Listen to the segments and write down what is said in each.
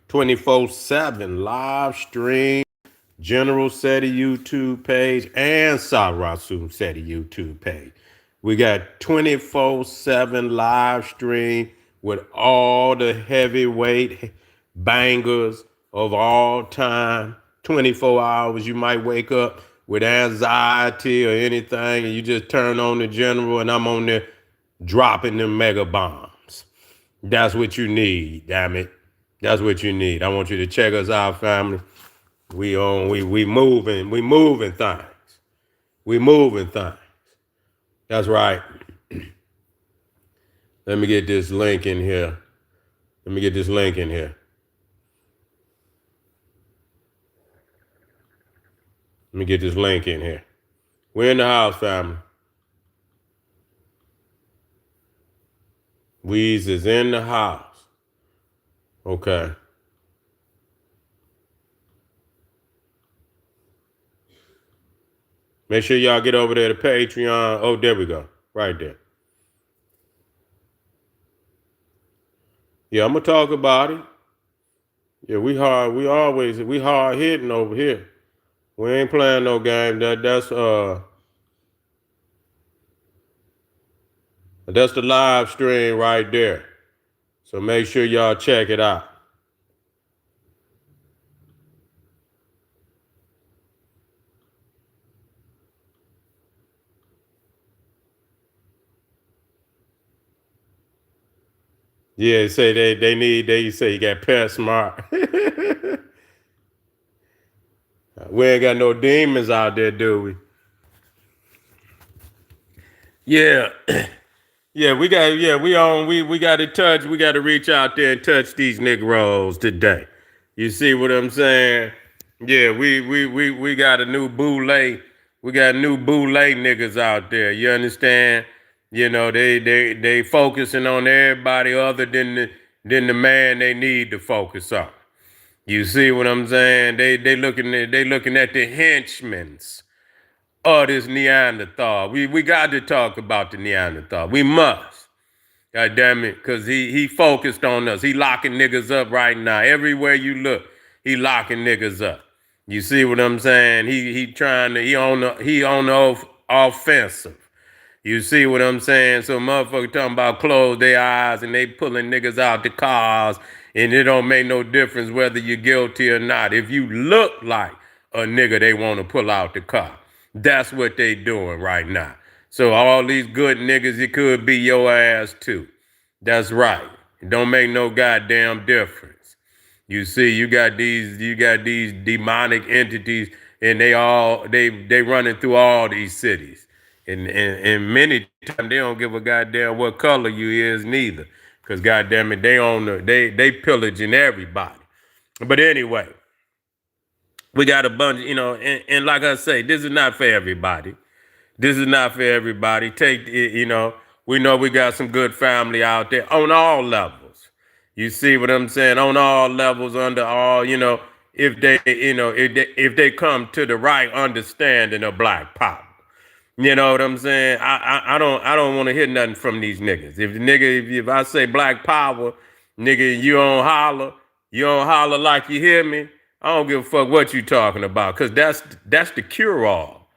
24/7 live stream, General Seti YouTube page and Sarasu Seti YouTube page. We got 24/7 live stream with all the heavyweight bangers of all time. 24 hours. You might wake up with anxiety or anything, and you just turn on the General, and I'm on there dropping them mega bombs. That's what you need, damn it. That's what you need. I want you to check us out, family. We moving things. We moving things. That's right. Let me get this link in here. Let me get this link in here. Let me get this link in here. We're in the house, family. Weez is in the house. Okay. Make sure y'all get over there to Patreon. Oh, there we go. Right there. Yeah, I'm gonna talk about it. Yeah, we hard hitting over here. We ain't playing no game. That's the live stream right there. So make sure y'all check it out. Yeah, say they say you got pet smart. We ain't got no demons out there, do we? Yeah. Yeah, we got we got to reach out there and touch these Negroes today. You see what I'm saying? Yeah, we got a new boule. We got new boule niggas out there. You understand? You know, they focusing on everybody other than the man they need to focus on. You see what I'm saying? They looking at the henchmen of this Neanderthal. We got to talk about the Neanderthal. We must. God damn it, because he focused on us. He locking niggas up right now. Everywhere you look, he locking niggas up. You see what I'm saying? He on the offensive. You see what I'm saying? So motherfucker talking about close their eyes and they pulling niggas out the cars, and it don't make no difference whether you're guilty or not. If you look like a nigga, they want to pull out the car. That's what they doing right now. So all these good niggas, it could be your ass too. That's right. It don't make no goddamn difference. You see, you got these demonic entities, and they running through all these cities. And many times they don't give a goddamn what color you is neither. Cause goddamn it, they pillaging everybody. But anyway, we got a bunch, and like I say, this is not for everybody. This is not for everybody. We know we got some good family out there on all levels. You see what I'm saying? On all levels, under all, if they come to the right understanding of black power. You know what I'm saying? I don't want to hear nothing from these niggas. If I say black power, nigga, you don't holler like you hear me. I don't give a fuck what you talking about, cause that's the cure all.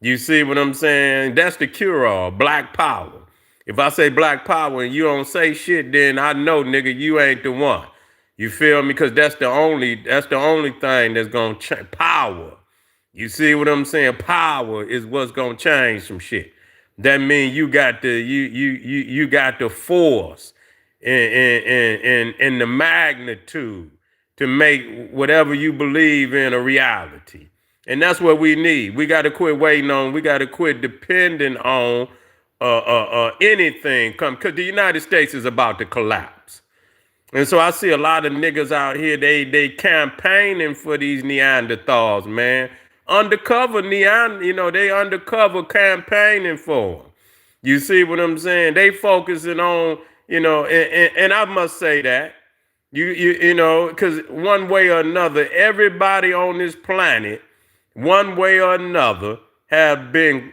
You see what I'm saying? That's the cure all, black power. If I say black power and you don't say shit, then I know, nigga, you ain't the one. You feel me? Cause that's the only thing that's gonna change power. You see what I'm saying? Power is what's gonna change some shit. That means you got you got the force and the magnitude to make whatever you believe in a reality. And that's what we need. We got to quit waiting on. We got to quit depending on anything come, because the United States is about to collapse. And so I see a lot of niggas out here. They campaigning for these Neanderthals, man. Undercover they undercover campaigning for them. You see what I'm saying? They focusing on, and I must say that. Because one way or another, everybody on this planet, one way or another, have been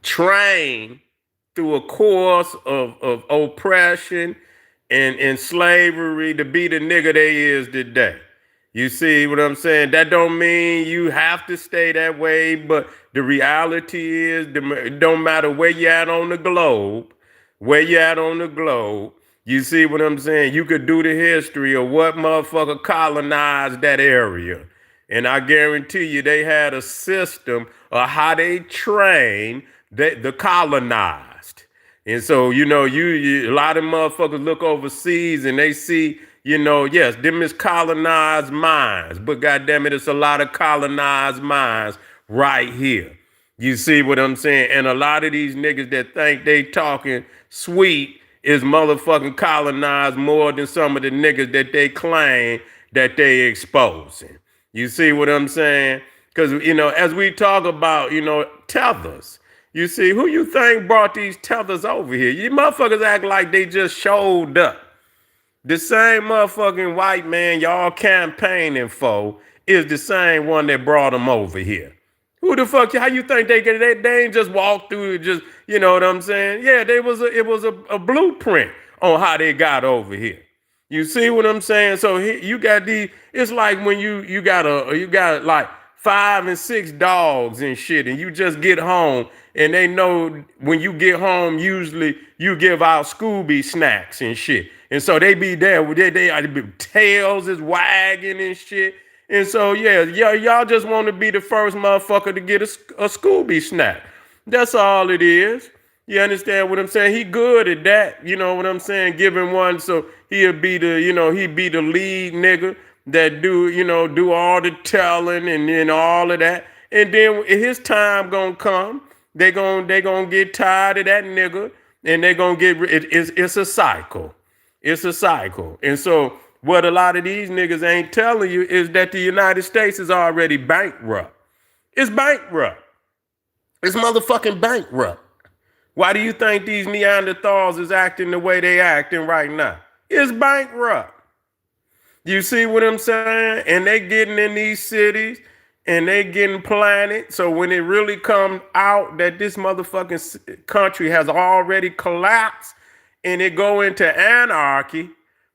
trained through a course of oppression and slavery to be the nigga they is today. You see what I'm saying? That don't mean you have to stay that way, but the reality is, it don't matter where you at on the globe, you see what I'm saying? You could do the history of what motherfucker colonized that area. And I guarantee you they had a system of how they trained the colonized. And so, a lot of motherfuckers look overseas and they see, yes, them is colonized minds, but goddamn it, it's a lot of colonized minds right here. You see what I'm saying? And a lot of these niggas that think they talking sweet is motherfucking colonized more than some of the niggas that they claim that they exposing. You see what I'm saying? Because, as we talk about, tethers, you see, who you think brought these tethers over here? You motherfuckers act like they just showed up. The same motherfucking white man y'all campaigning for is the same one that brought them over here. Who the fuck? How you think they ain't just walk through it? Just, you know what I'm saying? Yeah, it was a blueprint on how they got over here. You see what I'm saying? So you got these. It's like when you got like 5 and 6 dogs and shit, and you just get home, and they know when you get home, usually you give out Scooby snacks and shit, and so they be there. They tails is wagging and shit. And so, y'all just want to be the first motherfucker to get a Scooby snack. That's all it is. You understand what I'm saying? He good at that. You know what I'm saying? Giving one so he'll be the, he be the lead nigga that do all the telling and all of that. And then his time gonna come. They gonna get tired of that nigga, and they gonna it's a cycle. It's a cycle. And so what a lot of these niggas ain't telling you is that the United States is already bankrupt. It's bankrupt. It's motherfucking bankrupt. Why do you think these Neanderthals is acting the way they acting right now? It's bankrupt. You see what I'm saying? And they getting in these cities and they getting planted. So when it really comes out that this motherfucking country has already collapsed and it go into anarchy,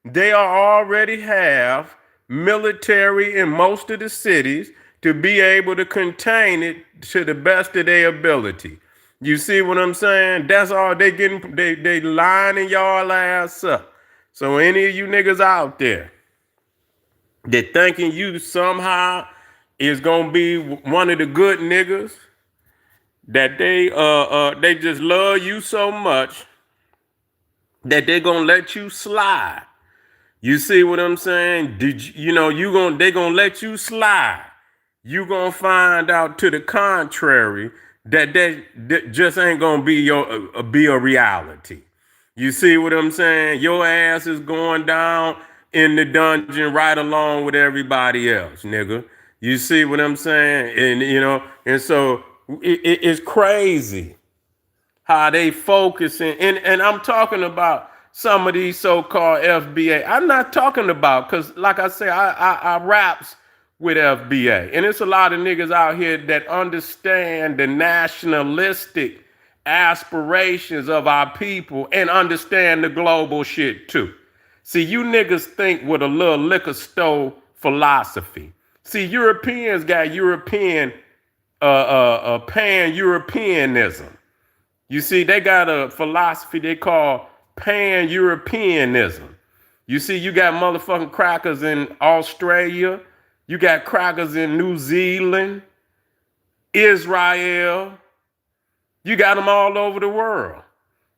they already have military in most of the cities to be able to contain it to the best of their ability. You see what I'm saying? That's all they getting. They lining y'all ass up. So any of you niggas out there that thinking you somehow is gonna be one of the good niggas, that they just love you so much that they gonna let you slide. You see what I'm saying? They gonna let you slide. You gonna find out to the contrary that just ain't gonna be a reality. You see what I'm saying? Your ass is going down in the dungeon right along with everybody else, nigga. You see what I'm saying? And so it's crazy how they focusing. And I'm talking about some of these so-called FBA. I'm not talking about, because like I say, I raps with FBA. And it's a lot of niggas out here that understand the nationalistic aspirations of our people and understand the global shit too. See, you niggas think with a little liquor store philosophy. See, Europeans got European, pan-Europeanism. You see, they got a philosophy they call pan-Europeanism. You see, you got motherfucking crackers in Australia. You got crackers in New Zealand, Israel. You got them all over the world.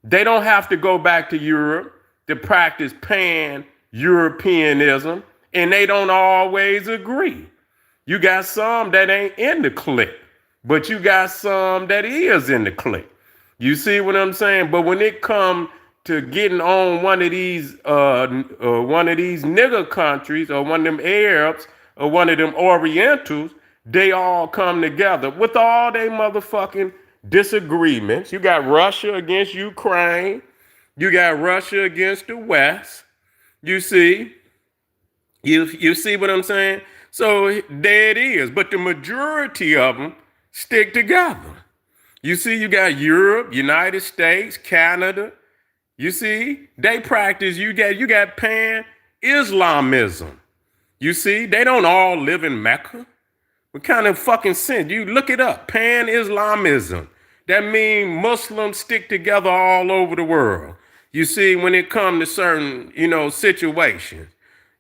They don't have to go back to Europe to practice pan-Europeanism, and they don't always agree. You got some that ain't in the clique, but you got some that is in the clique. You see what I'm saying? But when it comes to getting on one of these nigger countries or one of them Arabs or one of them Orientals, they all come together with all they motherfucking disagreements. You got Russia against Ukraine. You got Russia against the West. You see? You see what I'm saying? So there it is. But the majority of them stick together. You see, you got Europe, United States, Canada, You see, they practice, you got pan-Islamism. You see, they don't all live in Mecca. What kind of fucking sense? You look it up, pan-Islamism. That means Muslims stick together all over the world. You see, when it comes to certain, situations,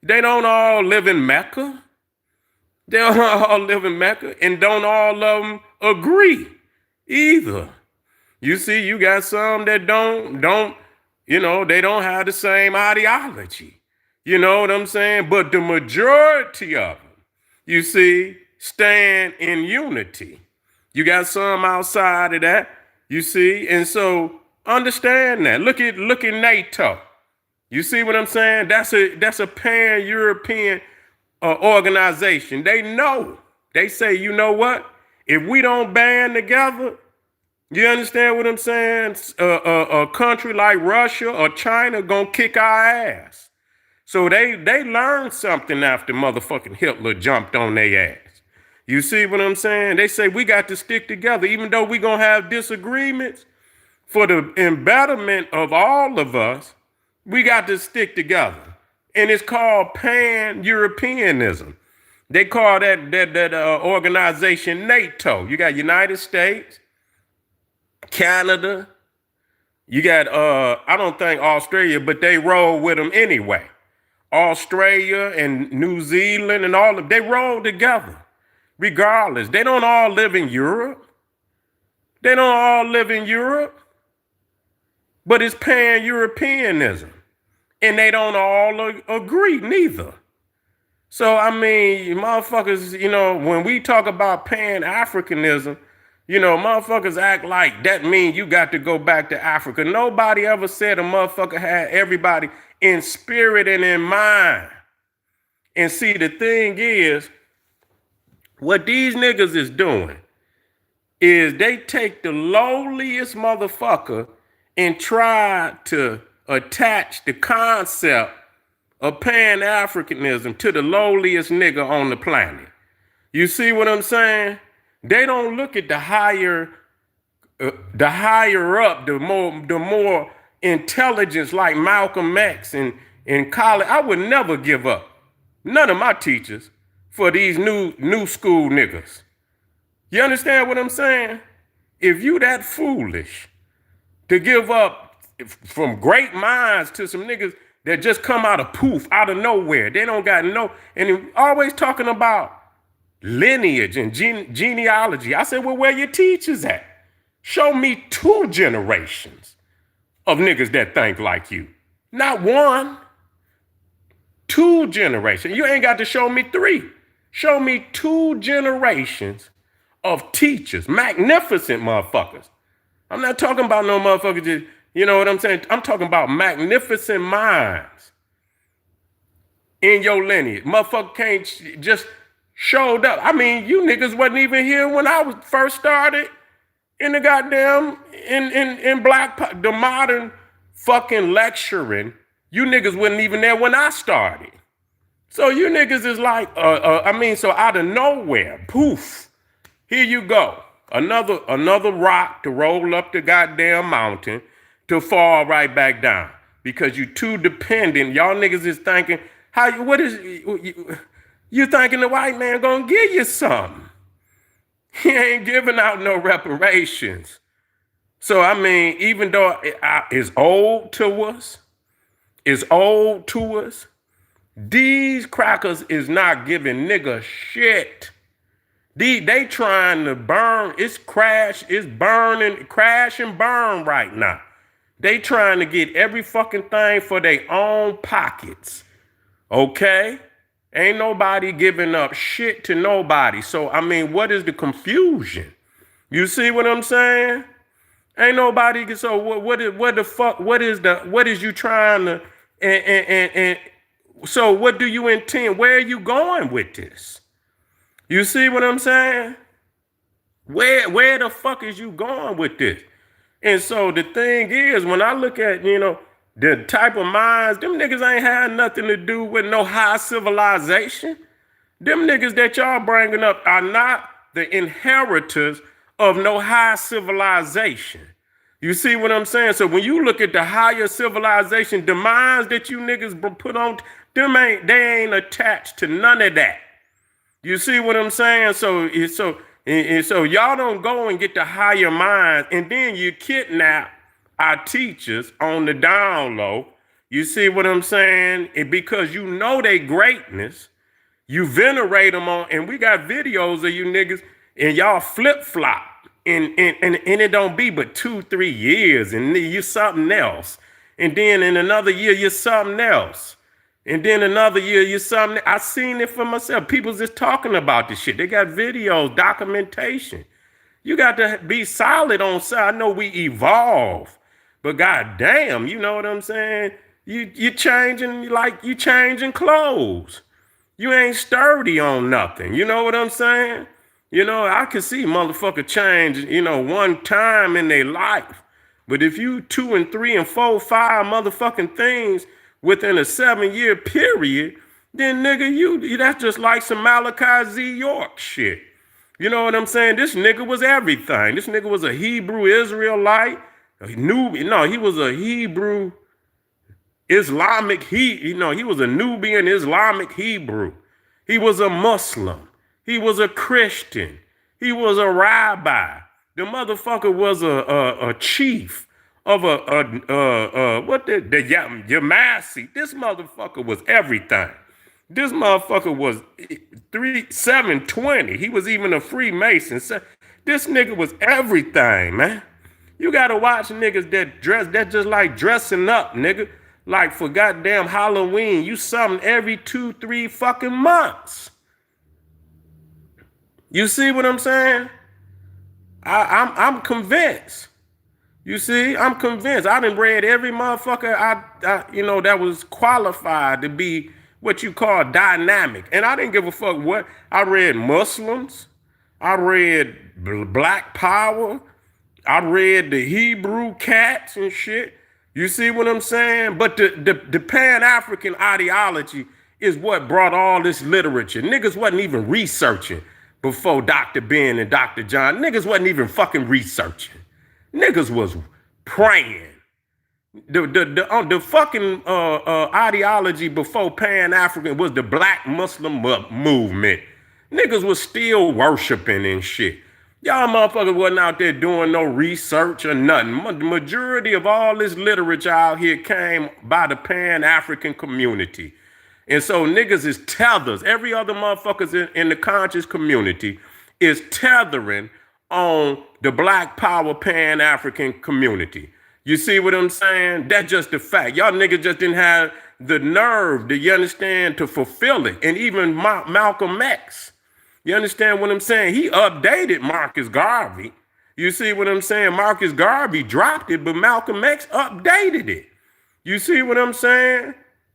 they don't all live in Mecca. They don't all live in Mecca, and don't all of them agree either. You see, you got some that don't, they don't have the same ideology. You know what I'm saying? But the majority of them, you see, stand in unity. You got some outside of that, you see, and so understand that. Look at NATO. You see what I'm saying? That's a pan-European organization. They know. They say, you know what? If we don't band together, you understand what I'm saying? A country like Russia or China gonna kick our ass. So they learned something after motherfucking Hitler jumped on their ass. You see what I'm saying? They say we got to stick together, even though we gonna have disagreements. For the betterment of all of us, we got to stick together. And it's called pan-Europeanism. They call that organization NATO. You got United States, Canada, you got, I don't think Australia, but they roll with them anyway. Australia and New Zealand and all of they roll together. Regardless, they don't all live in Europe. They don't all live in Europe. But it's pan-Europeanism. And they don't all agree neither. So, I mean, motherfuckers, when we talk about pan-Africanism, motherfuckers act like that means you got to go back to Africa. Nobody ever said a motherfucker had everybody in spirit and in mind. And see, the thing is, what these niggas is doing is they take the lowliest motherfucker and try to attach the concept of pan-Africanism to the lowliest nigga on the planet. You see what I'm saying? They don't look at the higher up, the more intelligence like Malcolm X and in college. I would never give up. None of my teachers for these new school niggas. You understand what I'm saying? If you that foolish to give up from great minds to some niggas that just come out of poof, out of nowhere. They don't got and always talking about lineage and genealogy. I said, well, where your teachers at? Show me 2 generations of niggas that think like you. Not 1, 2 generations. You ain't got to show me 3. Show me 2 generations of teachers, magnificent motherfuckers. I'm not talking about no motherfuckers that, you know what I'm saying? I'm talking about magnificent minds in your lineage. Motherfucker can't just showed up. I mean, you niggas wasn't even here when I was first started in the goddamn, in black, the modern fucking lecturing. You niggas wasn't even there when I started. So you niggas is like, so out of nowhere, poof, here you go. Another rock to roll up the goddamn mountain to fall right back down because you too dependent. Y'all niggas is thinking, you thinking the white man gonna give you something. He ain't giving out no reparations. So, I mean, even though it's old to us, these crackers is not giving nigga shit. They trying to burn, it's burning, crash and burn right now. They trying to get every fucking thing for their own pockets. Okay? Ain't nobody giving up shit to nobody. So, I mean, what is the confusion? You see what I'm saying? Ain't nobody, so what is you trying to, and so what do you intend? Where are you going with this? You see what I'm saying? Where the fuck is you going with this? And so the thing is, when I look at, the type of minds, them niggas ain't had nothing to do with no high civilization. Them niggas that y'all bringing up are not the inheritors of no high civilization. You see what I'm saying? So when you look at the higher civilization demands that you niggas put on, they ain't attached to none of that. You see what I'm saying? So y'all don't go and get the higher minds, and then you kidnap our teachers on the down low. You see what I'm saying? And because you know they greatness, you venerate them on, and we got videos of you niggas, and y'all flip flop, and it don't be but 2-3 years, and you something else, and then in another year you're something else. And then another year, you something. I seen it for myself. People just talking about this shit. They got videos, documentation. You got to be solid on side. I know we evolve, but goddamn, you know what I'm saying? You changing like you changing clothes. You ain't sturdy on nothing. You know what I'm saying? You know, I can see motherfucker change, one time in their life. But if you 2 and 3 and 4, 5 motherfucking things within a 7-year period, then nigga, you that's just like some Malachi Z. York shit. You know what I'm saying? This nigga was everything. This nigga was a Hebrew Israelite. He was a Hebrew Islamic. He was a Nubian Islamic Hebrew. He was a Muslim. He was a Christian. He was a rabbi. The motherfucker was a chief of Yamasi. This motherfucker was everything. This motherfucker was 720. He was even a Freemason. So this nigga was everything, man. You gotta watch niggas that just like dressing up, nigga. Like for goddamn Halloween, you something every 2-3 fucking months. You see what I'm saying? I'm convinced. You see, I'm convinced. I done read every motherfucker that was qualified to be what you call dynamic. And I didn't give a fuck what. I read Muslims. I read Black Power. I read the Hebrew cats and shit. You see what I'm saying? But the pan-African ideology is what brought all this literature. Niggas wasn't even researching before Dr. Ben and Dr. John. Niggas wasn't even fucking researching. Niggas was praying. The fucking ideology before Pan-African was the Black Muslim movement. Niggas was still worshiping and shit. Y'all motherfuckers wasn't out there doing no research or nothing. The majority of all this literature out here came by the Pan-African community. And so niggas is tethers. Every other motherfuckers in the conscious community is tethering on the Black Power Pan-African community. You see what I'm saying? That's just the fact. Y'all niggas just didn't have the nerve, do you understand, to fulfill it. And even Malcolm X, you understand what I'm saying? He updated Marcus Garvey. You see what I'm saying? Marcus Garvey dropped it, but Malcolm X updated it. You see what I'm saying?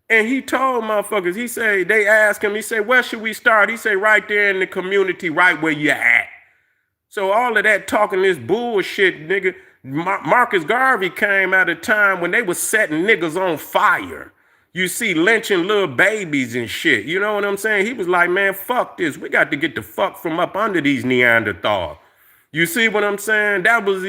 And he told motherfuckers, they asked him, he said, where should we start? He said, right there in the community, right where you at. So all of that talking this bullshit, nigga, Marcus Garvey came at a time when they was setting niggas on fire. You see, lynching little babies and shit. You know what I'm saying? He was like, man, fuck this. We got to get the fuck from up under these Neanderthals. You see what I'm saying? That was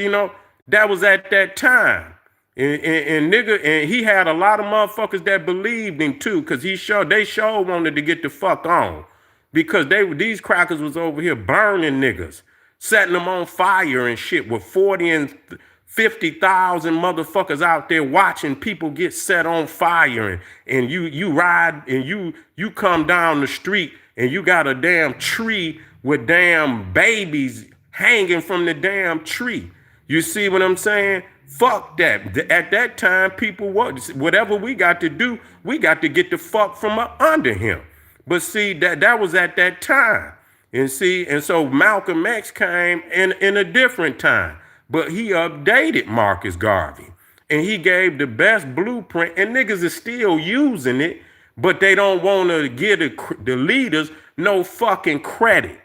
at that time. And he had a lot of motherfuckers that believed him too, because they sure wanted to get the fuck on. Because these crackers was over here burning niggas, setting them on fire and shit with 40 and 50,000 motherfuckers out there watching people get set on fire, and you ride and you come down the street and you got a damn tree with damn babies hanging from the damn tree. You see what I'm saying? Fuck that. At that time, people whatever we got to do, we got to get the fuck from under him. But see, that was at that time. And so Malcolm X came in a different time. But he updated Marcus Garvey, and he gave the best blueprint, and niggas is still using it, but they don't want to give the leaders no fucking credit.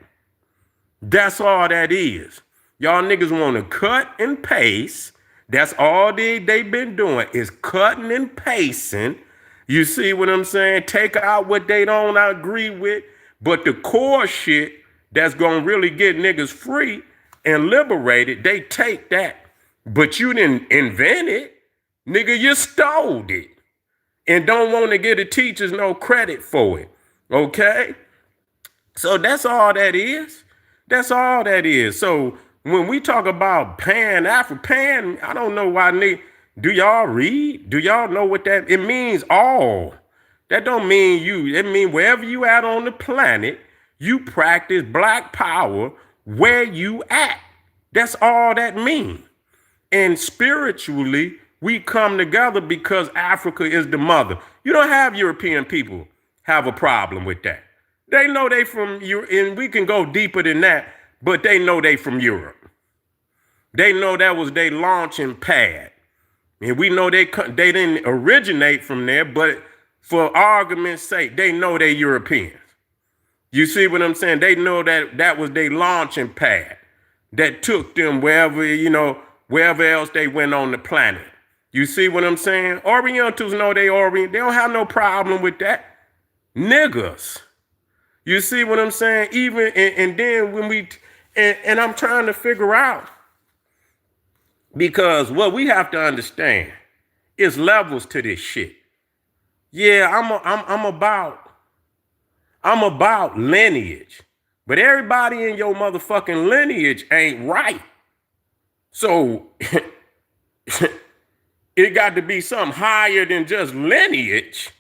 That's all that is. Y'all niggas want to cut and paste. That's all they been doing is cutting and pasting. You see what I'm saying? Take out what they don't agree with, but the core shit that's going to really get niggas free and liberated, they take that. But you didn't invent it. Nigga, you stole it. And don't want to give the teachers no credit for it. Okay? So that's all that is. That's all that is. So when we talk about pan-African, I don't know why nigga. Do y'all read? Do y'all know what that it means? All. That don't mean you. It mean wherever you at on the planet, you practice black power where you at. That's all that means. And spiritually, we come together because Africa is the mother. You don't have European people have a problem with that. They know they from Europe, and we can go deeper than that, but they know they from Europe. They know that was their launching pad. And we know they didn't originate from there, but for argument's sake, they know they Europeans. You see what I'm saying? They know that was their launching pad that took them wherever, wherever else they went on the planet. You see what I'm saying? Orientals know they Orient. They don't have no problem with that. Niggas. You see what I'm saying? Even, and then when and I'm trying to figure out, because what we have to understand is levels to this shit. Yeah, I'm about lineage, but everybody in your motherfucking lineage ain't right. So it got to be something higher than just lineage.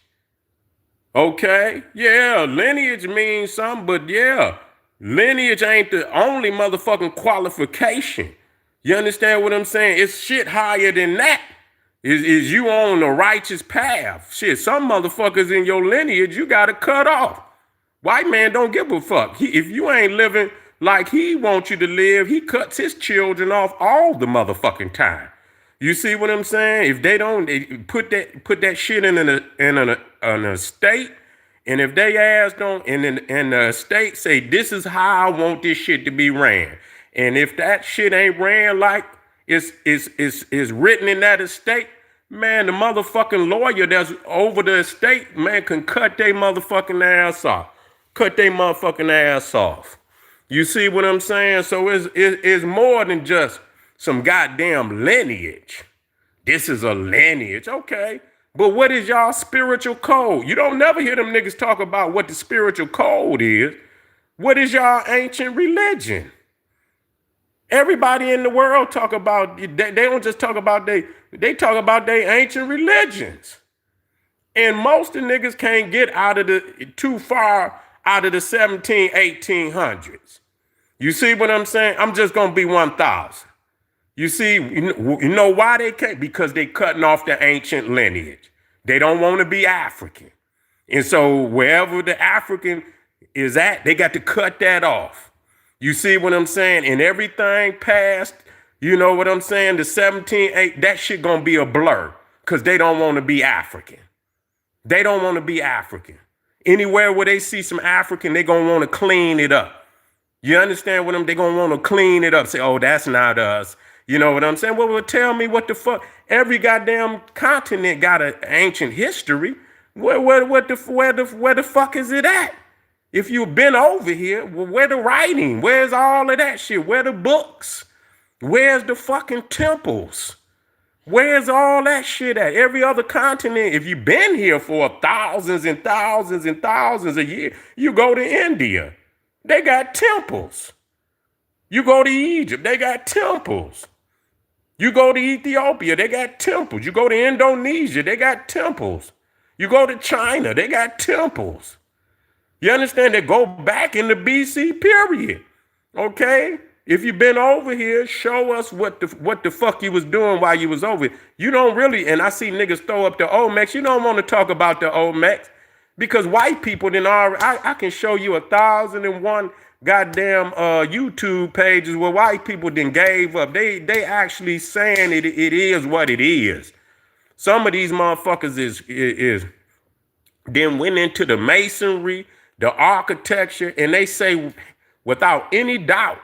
Okay? Yeah, lineage means something, but yeah, lineage ain't the only motherfucking qualification. You understand what I'm saying? It's shit higher than that. Is you on the righteous path. Shit, some motherfuckers in your lineage, you gotta cut off. White man don't give a fuck. If you ain't living like he wants you to live, he cuts his children off all the motherfucking time. You see what I'm saying? If they don't put that shit in an estate, and if they ass don't, and the estate say, this is how I want this shit to be ran. And if that shit ain't ran like it's written in that estate, man, the motherfucking lawyer that's over the estate, man, can cut their motherfucking ass off. Cut their motherfucking ass off. You see what I'm saying? So it's more than just some goddamn lineage. This is a lineage, okay. But what is y'all spiritual code? You don't never hear them niggas talk about what the spiritual code is. What is y'all ancient religion? Everybody in the world talk about, they don't just talk about they talk about their ancient religions. And most of the niggas can't get too far out of the 1800s. You see what I'm saying? I'm just gonna be 1,000. You see, you know why they can't? Because they cutting off the ancient lineage. They don't want to be African. And so wherever the African is at, they got to cut that off. You see what I'm saying? And everything past, you know what I'm saying? The 1780, that shit gonna be a blur because they don't want to be African. They don't want to be African. Anywhere where they see some African, they gonna want to clean it up. You understand what they gonna want to clean it up. Say, oh, that's not us. You know what I'm saying? Well, tell me what the fuck. Every goddamn continent got an ancient history. Where the fuck is it at? If you've been over here, well, where the writing? Where's all of that shit? Where the books? Where's the fucking temples? Where's all that shit at? Every other continent, if you've been here for thousands and thousands and thousands of years, you go to India, they got temples. You go to Egypt, they got temples. You go to Ethiopia, they got temples. You go to Indonesia, they got temples. You go to China, they got temples. You understand? They go back in the BC period. Okay? If you've been over here, show us what the fuck you was doing while you was over here. You don't really, and I see niggas throw up the Olmecs. You don't want to talk about the Olmecs because white people didn't already, I can show you 1,001 goddamn YouTube pages where white people didn't gave up. They actually saying it is what it is. Some of these motherfuckers is then went into the masonry, the architecture, and they say without any doubt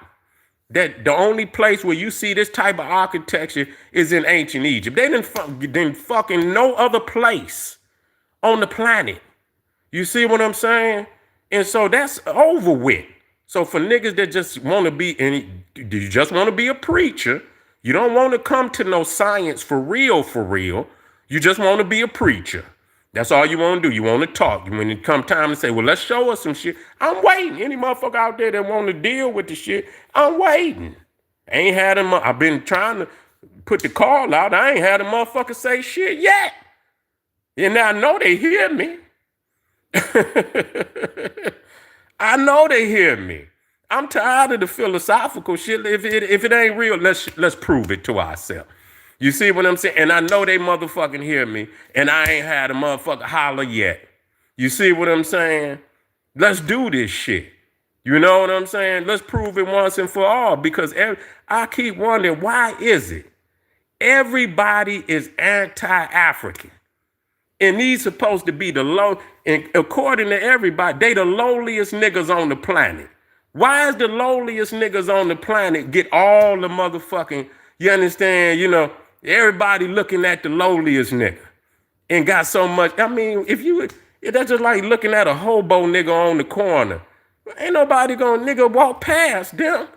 that the only place where you see this type of architecture is in ancient Egypt. They didn't fucking no other place on the planet. You see what I'm saying? And so that's over with. So for niggas that just want to be, and you just want to be a preacher, You don't want to come to no science for real, for real. You just want to be a preacher. That's all you want to do. You want to talk. When it come time to say, well, let's show us some shit, I'm waiting. Any motherfucker out there that want to deal with the shit, I'm waiting. Ain't had him. I've been trying to put the call out. I ain't had a motherfucker say shit yet. And I know they hear me. I know they hear me. I'm tired of the philosophical shit. If it ain't real, let's prove it to ourselves. You see what I'm saying? And I know they motherfucking hear me, and I ain't had a motherfucker holler yet. You see what I'm saying? Let's do this shit. You know what I'm saying? Let's prove it once and for all, because I keep wondering, why is it everybody is anti-African? And these supposed to be the low, and according to everybody, they the lowliest niggas on the planet. Why is the lowliest niggas on the planet get all the motherfucking, you understand, everybody looking at the lowliest nigga and got so much. I mean, if that's just like looking at a hobo nigga on the corner. Ain't nobody gonna nigga walk past them.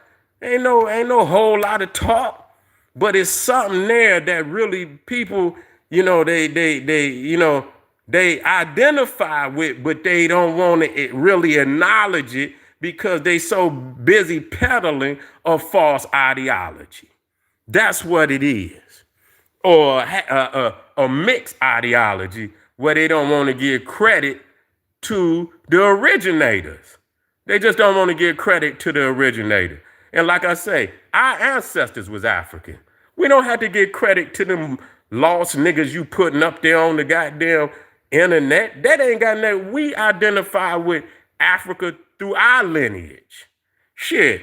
Ain't no whole lot of talk, but it's something there that really people, they identify with, but they don't want to really acknowledge it because they so busy peddling a false ideology. That's what it is. Or a mixed ideology where they don't want to give credit to the originators. They just don't want to give credit to the originator. And like I say, our ancestors was African. We don't have to give credit to them lost niggas you putting up there on the goddamn internet. That ain't got nothing. We identify with Africa through our lineage. Shit.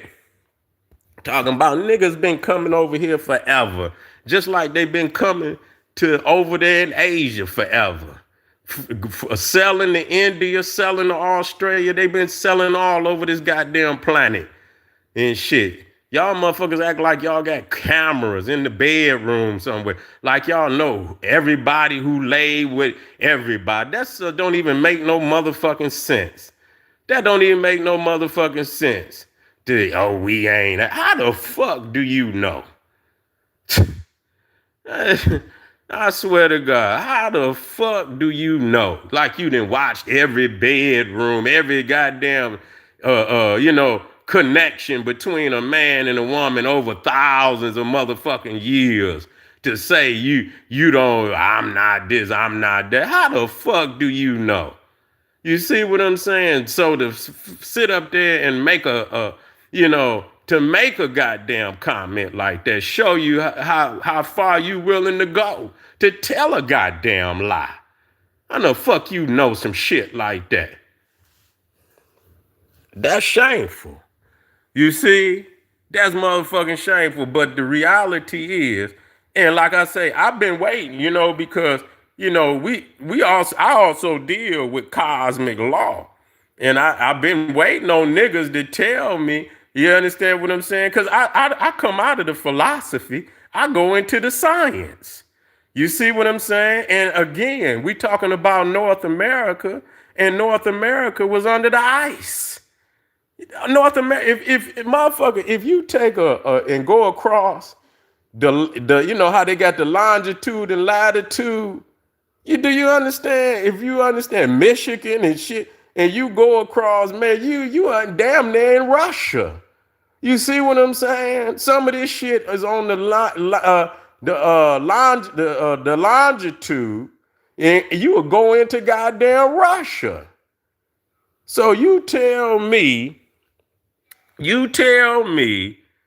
Talking about niggas been coming over here forever. Just like they've been coming to over there in Asia forever. Selling to India, selling to Australia. They've been selling all over this goddamn planet and shit. Y'all motherfuckers act like y'all got cameras in the bedroom somewhere. Like y'all know everybody who laid with everybody. That's don't even make no motherfucking sense. That don't even make no motherfucking sense. We ain't. How the fuck do you know? I swear to God, how the fuck do you know? Like you done watched every bedroom, every goddamn, connection between a man and a woman over thousands of motherfucking years to say you don't, I'm not this, I'm not that. How the fuck do you know? You see what I'm saying? So to sit up there and make to make a goddamn comment like that, show you how far you willing to go to tell a goddamn lie. How the fuck you know some shit like that? That's shameful. You see, that's motherfucking shameful. But the reality is, and like I say, I've been waiting, because I also deal with cosmic law, and I've been waiting on niggas to tell me. You understand what I'm saying? Because I come out of the philosophy, I go into the science. You see what I'm saying? And again, we talking about North America, and North America was under the ice. North America, if you take and go across the how they got the longitude and latitude, do you understand? If you understand Michigan and shit, and you go across, man, you are damn near in Russia. You see what I'm saying? Some of this shit is on the longitude, and you will go into goddamn Russia. So you tell me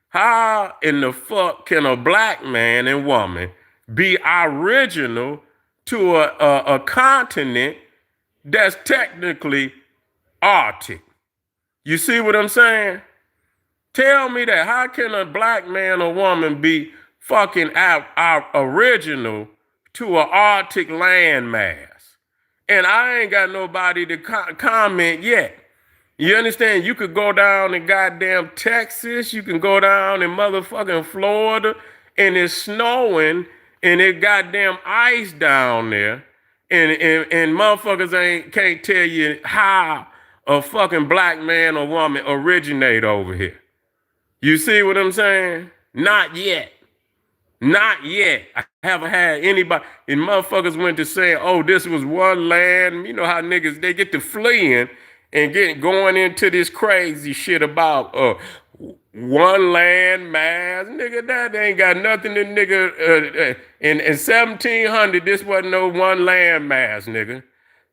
how in the fuck can a black man and woman be original to a continent that's technically Arctic? You see what I'm saying? Tell me that. How can a black man or woman be fucking original to an Arctic landmass? And I ain't got nobody to comment yet. You understand? You could go down in goddamn Texas. You can go down in motherfucking Florida, and it's snowing, and it goddamn ice down there. And motherfuckers can't tell you how a fucking black man or woman originate over here. You see what I'm saying? Not yet. Not yet. I haven't had anybody. And motherfuckers went to saying, "Oh, this was one land." You know how niggas they get to fleeing and get going into this crazy shit about one land mass, nigga. That ain't got nothing to nigga. In 1700, this wasn't no one land mass, nigga.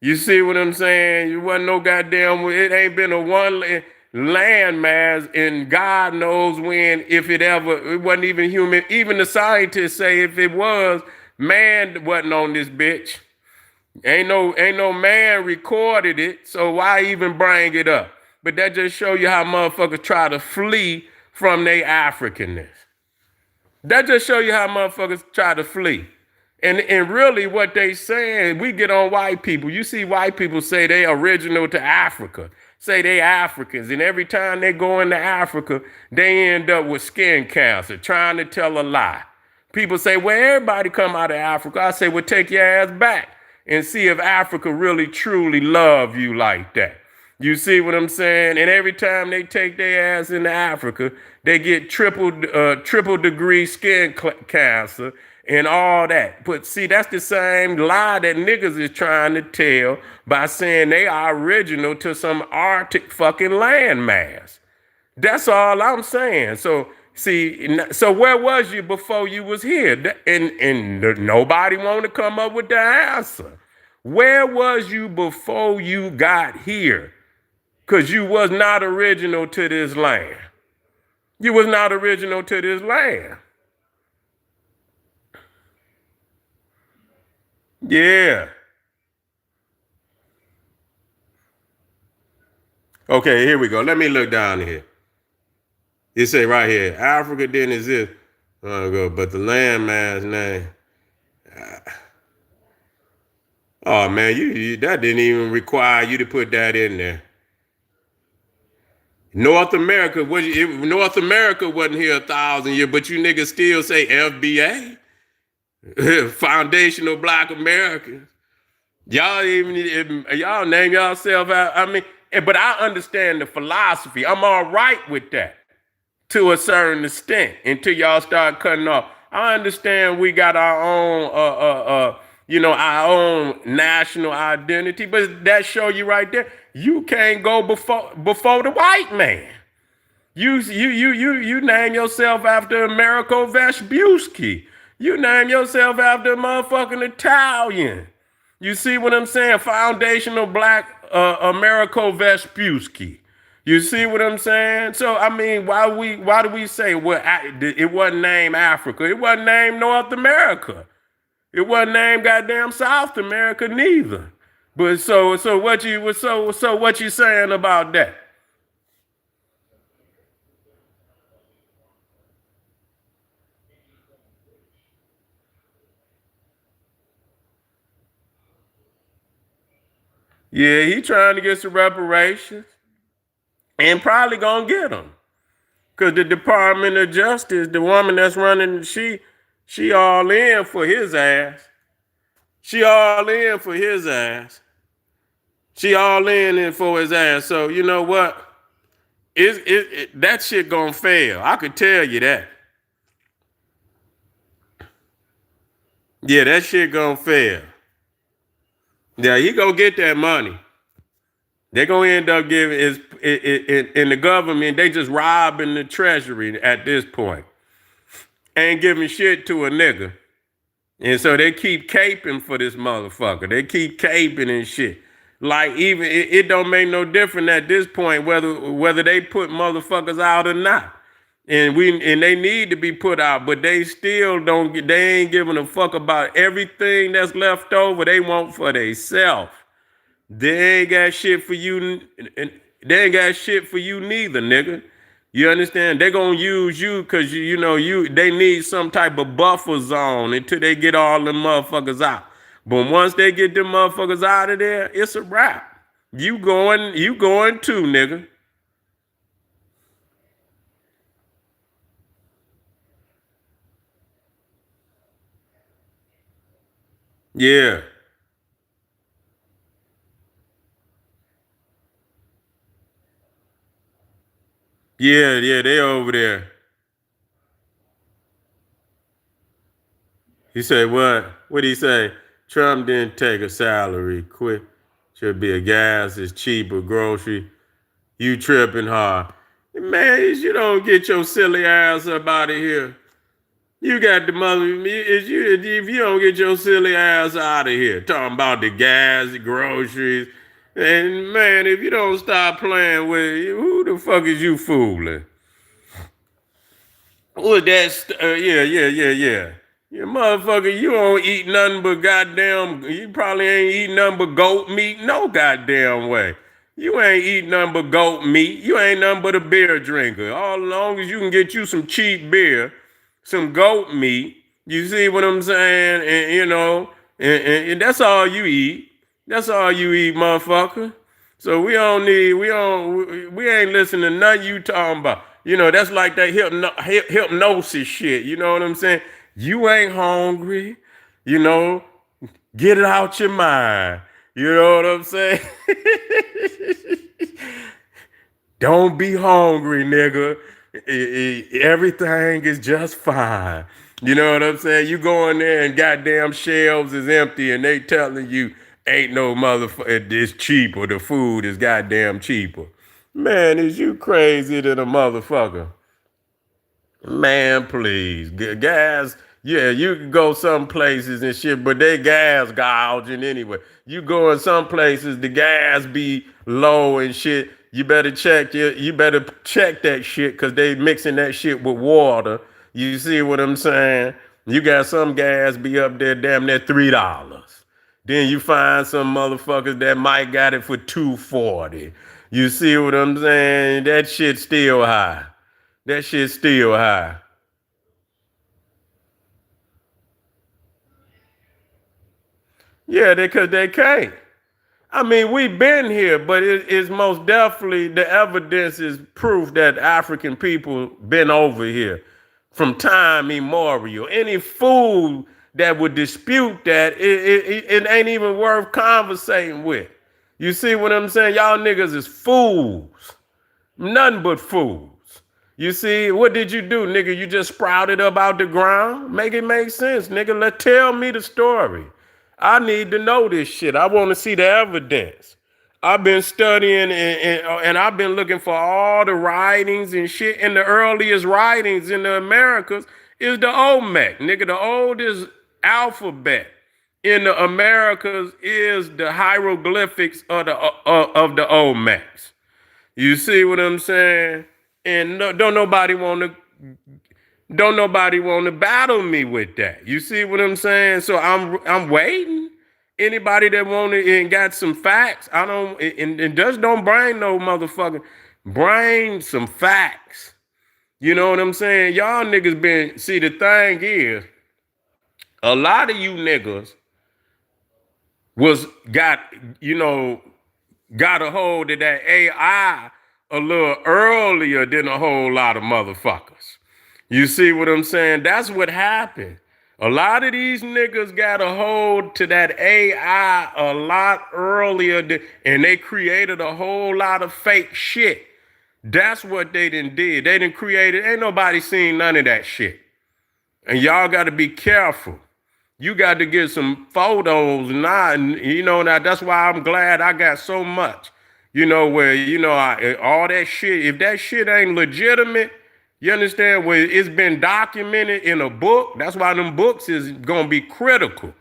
You see what I'm saying? You wasn't no goddamn. It ain't been a one land mass, and God knows when, if it ever. It wasn't even human. Even the scientists say if it was, man wasn't on this bitch. Ain't no man recorded it. So why even bring it up? But that just show you how motherfuckers try to flee from their Africanness. That just show you how motherfuckers try to flee. And really what they saying, we get on white people. You see white people say they original to Africa, say they Africans, and every time they go into Africa, they end up with skin cancer, trying to tell a lie. People say, well, everybody come out of Africa. I say, well, take your ass back and see if Africa really truly love you like that. You see what I'm saying? And every time they take their ass into Africa, they get triple degree skin cancer and all that. But see, that's the same lie that niggas is trying to tell by saying they are original to some Arctic fucking landmass. That's all I'm saying. So see, so where was you before you was here? And nobody want to come up with the answer. Where was you before you got here? Because you was not original to this land. You was not original to this land. Yeah. Okay, here we go. Let me look down here. It say right here, Africa didn't exist long ago, but the landmass name. Oh man, you that didn't even require you to put that in there. North America wasn't here 1,000 years, but you niggas still say FBA, Foundational Black Americans. Y'all name yourself out. I mean, but I understand the philosophy. I'm all right with that to a certain extent until y'all start cutting off. I understand we got our own our own national identity, but that show you right there, you can't go before the white man. You name yourself after Americo Vespucci. You name yourself after a motherfucking Italian. You see what I'm saying? Foundational Black Americo Vespucci. You see what I'm saying? So I mean, why do we say, well, it wasn't named Africa? It wasn't named North America. It wasn't named goddamn South America neither. But so what you saying about that? Yeah, he trying to get some reparations and probably gonna get them. Cause the Department of Justice, the woman that's running, she all in for his ass. She all in for his ass. She all in for his ass. So you know what? That shit gonna fail. I could tell you that. Yeah, that shit gonna fail. Yeah, he gonna get that money. They're gonna end up giving in the government. They just robbing the treasury at this point. Ain't giving shit to a nigga. And so they keep caping for this motherfucker. They keep caping and shit. Like even it don't make no difference at this point whether they put motherfuckers out or not. And they need to be put out, but they still don't they ain't giving a fuck about everything that's left over. They want for themselves. They ain't got shit for you. They ain't got shit for you neither, nigga. You understand? They gonna use you because they need some type of buffer zone until they get all them motherfuckers out. But once they get them motherfuckers out of there, it's a wrap. You going too, nigga. Yeah. Yeah, they over there. He said what? What'd he say? Trump didn't take a salary. Quit. Should be a gas is cheaper. Grocery. You tripping hard. Man, you don't get your silly ass up out of here. You got the mother. If you don't get your silly ass out of here, talking about the gas, the groceries, and man, if you don't stop playing with it, who the fuck is you fooling? What that? Yeah. You motherfucker, you don't eat nothing but goddamn. You probably ain't eating nothing but goat meat. No goddamn way. You ain't eating nothing but goat meat. You ain't nothing but a beer drinker. All long as you can get you some cheap beer, some goat meat. You see what I'm saying? And you know, and that's all you eat. That's all you eat, motherfucker. So we ain't listening to nothing you talking about. You know, that's like that hypnosis shit. You know what I'm saying? You ain't hungry. You know, get it out your mind. You know what I'm saying? Don't be hungry, nigga. Everything is just fine. You know what I'm saying? You go in there and goddamn shelves is empty and they telling you ain't no motherfucker, it's cheaper. The food is goddamn cheaper. Man, is you crazy than a motherfucker? Man, please. Gas, yeah, you can go some places and shit, but they gas gouging anyway. You go in some places, the gas be low and shit. You better check that shit because they mixing that shit with water. You see what I'm saying? You got some gas be up there damn near $3. Then you find some motherfuckers that might got it for $2.40. You see what I'm saying? That shit's still high. That shit's still high. Yeah, because they can't. I mean, we've been here, but it's most definitely the evidence is proof that African people been over here from time immemorial. Any fool that would dispute that, it ain't even worth conversating with. You see what I'm saying? Y'all niggas is fools. Nothing but fools. You see, what did you do, nigga? You just sprouted up out the ground? Make it make sense, nigga. Tell me the story. I need to know this shit. I want to see the evidence. I've been studying and I've been looking for all the writings and shit. And the earliest writings in the Americas is the Olmec, nigga. The oldest alphabet in the Americas is the hieroglyphics of the Olmecs. You see what I'm saying? And don't nobody want to battle me with that. You see what I'm saying? So I'm waiting. Anybody that wanted and got some facts, I don't and just don't bring no motherfucker. Bring some facts. You know what I'm saying? Y'all niggas been see the thing is, a lot of you niggas got a hold of that AI a little earlier than a whole lot of motherfuckers. You see what I'm saying? That's what happened. A lot of these niggas got a hold to that AI a lot earlier and they created a whole lot of fake shit. That's what they done did. They done created, ain't nobody seen none of that shit. And y'all got to be careful. You got to get some photos now, now that's why I'm glad I got so much. Where, all that shit, if that shit ain't legitimate, you understand, where it's been documented in a book, that's why them books is going to be critical.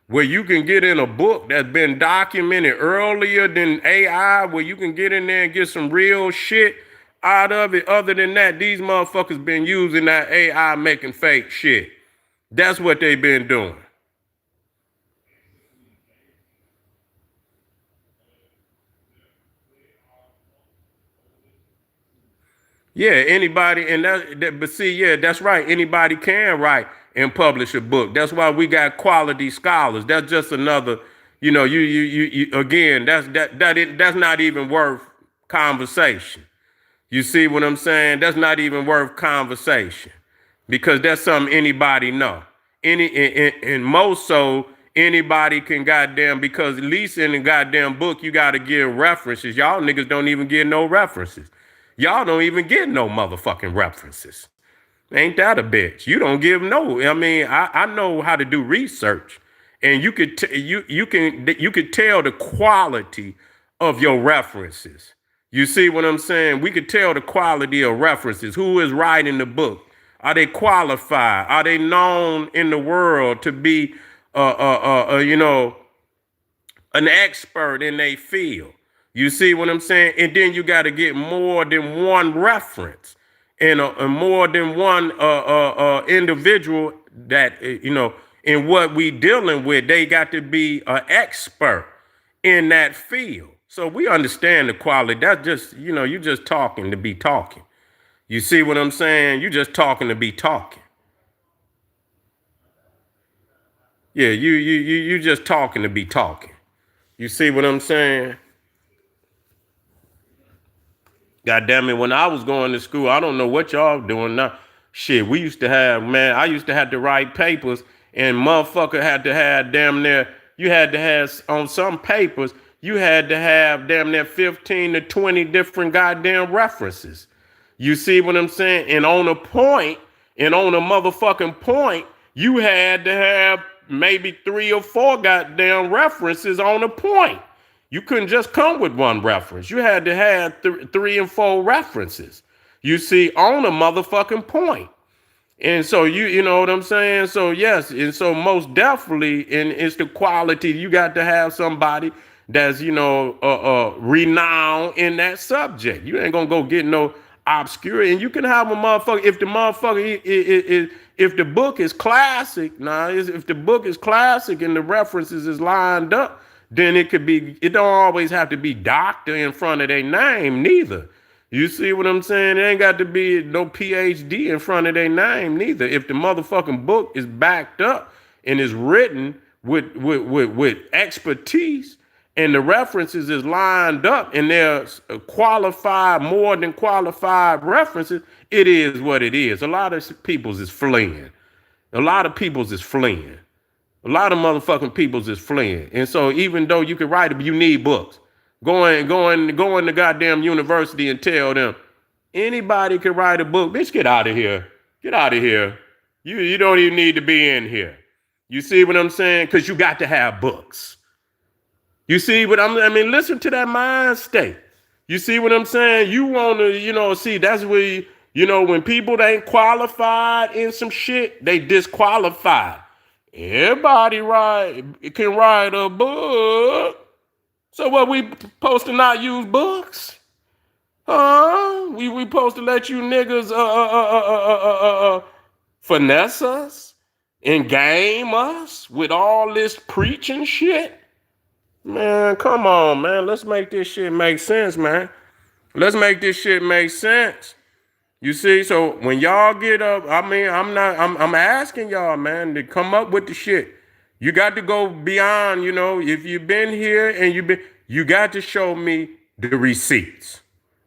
Where you can get in a book that's been documented earlier than AI, where you can get in there and get some real shit out of it. Other than that, these motherfuckers been using that AI making fake shit. That's what they been doing. Yeah, anybody, but see, yeah, that's right. Anybody can write and publish a book. That's why we got quality scholars. That's just another, you again, that's not even worth conversation. You see what I'm saying? That's not even worth conversation because that's something anybody know. And most so anybody can goddamn, because at least in the goddamn book you got to give references. Y'all niggas don't even give no references. Y'all don't even get no motherfucking references. Ain't that a bitch? You don't give no. I mean, I know how to do research, and you could tell the quality of your references. You see what I'm saying? We could tell the quality of references. Who is writing the book? Are they qualified? Are they known in the world to be, you know, an expert in their field? You see what I'm saying? And then you got to get more than one reference and more than one individual that, you know, in what we dealing with. They got to be an expert in that field. So we understand the quality. That's just, you know, you just talking to be talking. You see what I'm saying? You just talking to be talking. Yeah, you just talking to be talking. You see what I'm saying? God damn it, when I was going to school, I don't know what y'all doing now. Shit, we used to have, man, I used to have to write papers, and motherfucker had to have damn near, you had to have, on some papers, you had to have damn near 15 to 20 different goddamn references. You see what I'm saying? And on a point, and on a motherfucking point, you had to have maybe 3 or 4 goddamn references on a point. You couldn't just come with one reference. You had to have 3 and 4 references. You see, on a motherfucking point. And so you know what I'm saying? So yes, and so most definitely, and it's the quality. You got to have somebody that's, you know, renowned in that subject. You ain't gonna go get no obscure. And you can have a motherfucker, if the motherfucker if the book is classic, if the book is classic and the references is lined up, then it could be, it don't always have to be doctor in front of their name neither. You see what I'm saying? It ain't got to be no PhD in front of their name neither. If the motherfucking book is backed up and is written with expertise and the references is lined up and there's qualified, more than qualified references, it is what it is. A lot of people's is fleeing. A lot of people's is fleeing. A lot of motherfucking people's is fleeing. And so even though you can write it, you need books. Go in to goddamn university and tell them anybody can write a book. Bitch, get out of here. Get out of here. You don't even need to be in here. You see what I'm saying? Because you got to have books. You see what I mean, listen to that mind state. You see what I'm saying? You want to, you know, see, that's where, you know, when people ain't qualified in some shit, they disqualified. Everybody can write a book. So what, we supposed to not use books? Huh? We supposed to let you niggas finesse us and game us with all this preaching shit? Man, come on, man. Let's make this shit make sense, man. Let's make this shit make sense. You see, so when y'all get up, I mean, I'm asking y'all, man, to come up with the shit. You got to go beyond, you know, if you've been here and you got to show me the receipts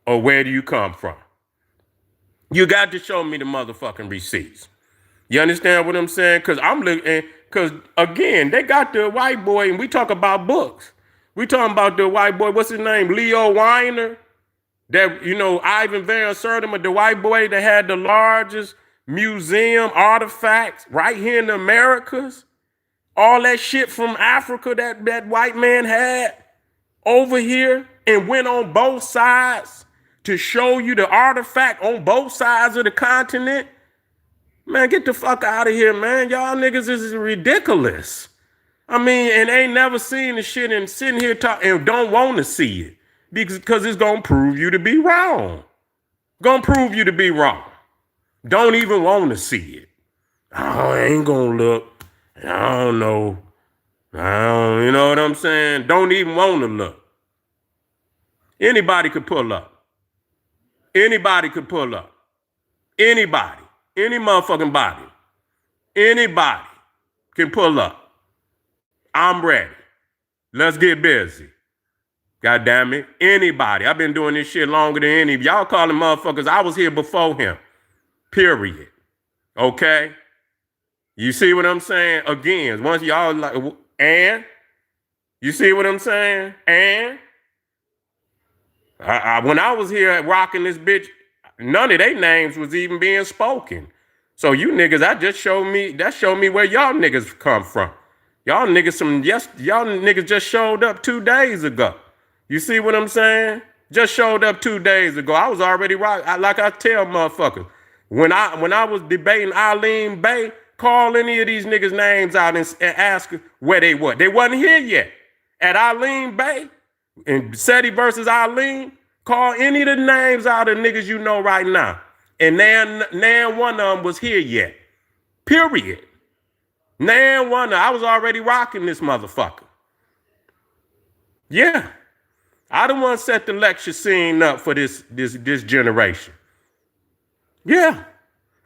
or where do you come from. You got to show me the motherfucking receipts. You understand what I'm saying? Because again, they got the white boy and we talk about books. We talking about the white boy, what's his name? Leo Weiner. That, you know, Ivan Van Sertima, the white boy that had the largest museum artifacts right here in the Americas. All that shit from Africa that white man had over here and went on both sides to show you the artifact on both sides of the continent. Man, get the fuck out of here, man. Y'all niggas is ridiculous. I mean, and ain't never seen the shit and sitting here talking and don't want to see it. Because it's going to prove you to be wrong. Going to prove you to be wrong. Don't even want to see it. Oh, I ain't going to look. I don't know. You know what I'm saying? Don't even want to look. Anybody could pull up. Anybody could pull up. Anybody. Any motherfucking body. Anybody can pull up. I'm ready. Let's get busy. God damn it. Anybody. I've been doing this shit longer than any of y'all calling motherfuckers. I was here before him. Period. Okay? You see what I'm saying? Again, once y'all like, and? You see what I'm saying? And? When I was here rocking this bitch, none of their names was even being spoken. So you niggas, that showed me where y'all niggas come from. Y'all niggas just showed up 2 days ago. You see what I'm saying? Just showed up 2 days ago. I was already right. Like I tell motherfuckers, when I was debating Eileen Bay, call any of these niggas' names out and ask where they were. They wasn't here yet. At Eileen Bay, in SETI versus Eileen, call any of the names out of niggas you know right now. And nan one of them was here yet. Period. Nan one, I was already rocking this motherfucker. Yeah. I the one set the lecture scene up for this generation. Yeah.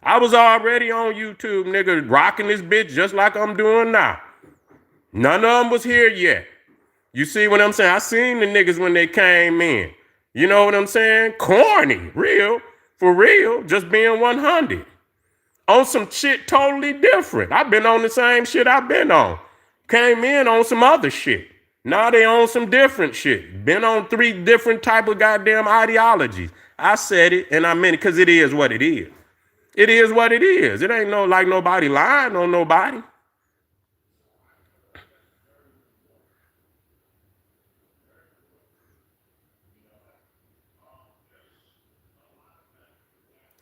I was already on YouTube, nigga, rocking this bitch just like I'm doing now. None of them was here yet. You see what I'm saying? I seen the niggas when they came in. You know what I'm saying? Corny, real, for real, just being 100. On some shit totally different. I've been on the same shit I've been on. Came in on some other shit. Now they on some different shit. Been on 3 different type of goddamn ideologies. I said it and I meant it because it is what it is. It is what it is. It ain't no like nobody lying on nobody.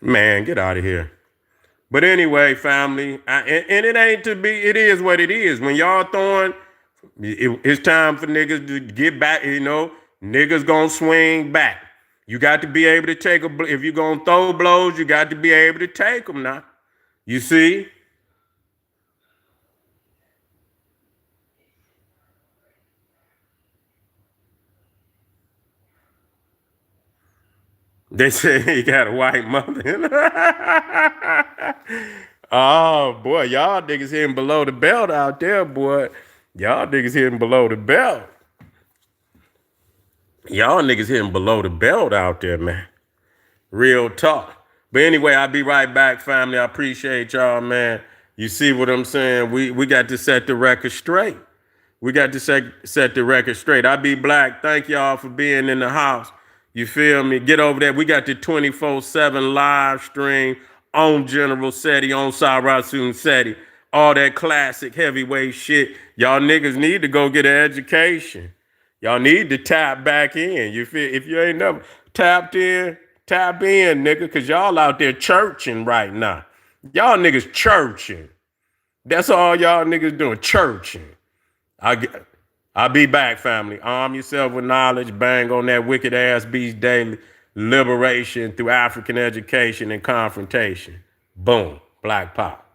Man, get out of here. But anyway, family, and it ain't to be, it is what it is. When y'all throwing, it's time for niggas to get back, you know, niggas gonna swing back. You got to be able to take if you're gonna throw blows, you got to be able to take them now. You see? They say he got a white mother. Oh, boy, y'all niggas hitting below the belt out there, boy. Y'all niggas hitting below the belt. Y'all niggas hitting below the belt out there, man. Real talk. But anyway, I'll be right back, family. I appreciate y'all, man. You see what I'm saying? We got to set the record straight. We got to set the record straight. I be black. Thank y'all for being in the house. You feel me? Get over there. We got the 24/7 live stream on General SETI, on Sarasun SETI. All that classic heavyweight shit. Y'all niggas need to go get an education. Y'all need to tap back in. You feel? If you ain't never tapped in, tap in, nigga, because y'all out there churching right now. Y'all niggas churching. That's all y'all niggas doing, churching. I'll be back, family. Arm yourself with knowledge. Bang on that wicked ass beast daily. Liberation through African education and confrontation. Boom. Black Pop.